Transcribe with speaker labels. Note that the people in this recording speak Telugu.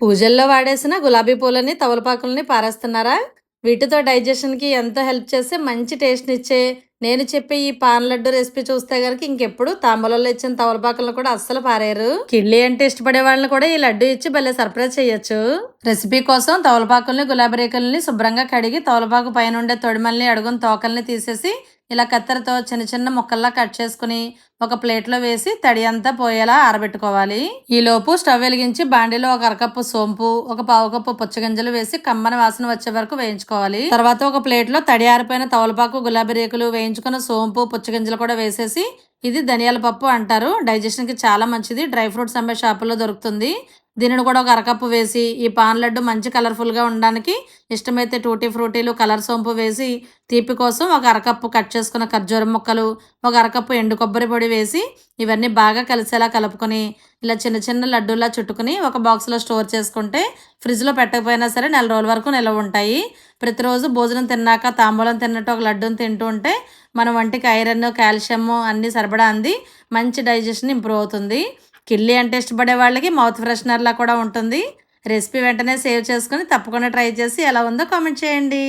Speaker 1: పూజల్లో వాడేసిన గులాబీ పూలని, తమలపాకులని పారేస్తున్నారా? వీటితో డైజెషన్‌కి ఎంతో హెల్ప్ చేసే మంచి టేస్ట్‌నిచ్చే నేను చెప్పే ఈ పాన్ లడ్డు రెసిపీ చూస్తే గనక ఇంకెప్పుడు తాంబూలంలో ఇచ్చిన తమలపాకులను కూడా అస్సలు పారేయరు. కిళ్ళి అంటే ఇష్టపడే వాళ్ళని కూడా ఈ లడ్డు ఇచ్చి భలే సర్ప్రైజ్ చేయొచ్చు. రెసిపీ కోసం తమలపాకుల్ని, గులాబీ రేకుల్ని శుభ్రంగా కడిగి తమలపాకు పైనుండే తొడిమల్ని, అడుగున తోకల్ని తీసేసి ఇలా కత్తెరతో చిన్న చిన్న ముక్కల్లా కట్ చేసుకుని ఒక ప్లేట్లో వేసి తడి అంతా పోయేలా ఆరబెట్టుకోవాలి. ఈలోపు స్టవ్ వెలిగించి బాండీలో ఒక అరకప్పు సోంపు, ఒక పావు కప్పు పుచ్చగింజలు వేసి కమ్మని వాసన వచ్చే వరకు వేయించుకోవాలి. తర్వాత ఒక ప్లేట్లో తడి ఆరిపోయిన తమలపాకు, గులాబీ రేకులు, వేయించుకున్న సోంపు, పుచ్చగింజలు కూడా వేసేసి ఇది ధనియాల పప్పు అంటారు. డైజెషన్కి చాలా మంచిది. డ్రై ఫ్రూట్స్ అమ్మే షాపుల్లో దొరుకుతుంది. దీనిని కూడా ఒక అరకప్పు వేసి ఈ పాన్ లడ్డు మంచి కలర్ఫుల్గా ఉండడానికి ఇష్టమైతే టూటీ ఫ్రూటీలు, కలర్ సోంపు వేసి తీపి కోసం ఒక అరకప్పు కట్ చేసుకున్న ఖర్జూరం ముక్కలు, ఒక అరకప్పు ఎండు కొబ్బరి పొడి వేసి ఇవన్నీ బాగా కలిసేలా కలుపుకొని ఇలా చిన్న చిన్న లడ్డూలా చుట్టుకుని ఒక బాక్స్లో స్టోర్ చేసుకుంటే ఫ్రిడ్జ్లో పెట్టకపోయినా సరే 4 రోజుల వరకు నిల్వ ఉంటాయి. ప్రతిరోజు భోజనం తిన్నాక తాంబూలం తిన్నట్టు ఒక లడ్డూని తింటూ ఉంటే మన వంటికి ఐరన్, కాల్షియం అన్నీ సరిపడా అంది మంచి డైజెషన్ ఇంప్రూవ్ అవుతుంది. కిళ్ళి అంటే ఇష్టపడే వాళ్ళకి మౌత్ ఫ్రెషనర్లా కూడా ఉంటుంది. రెసిపీ వెంటనే సేవ్ చేసుకుని తప్పకుండా ట్రై చేసి ఎలా ఉందో కామెంట్ చేయండి.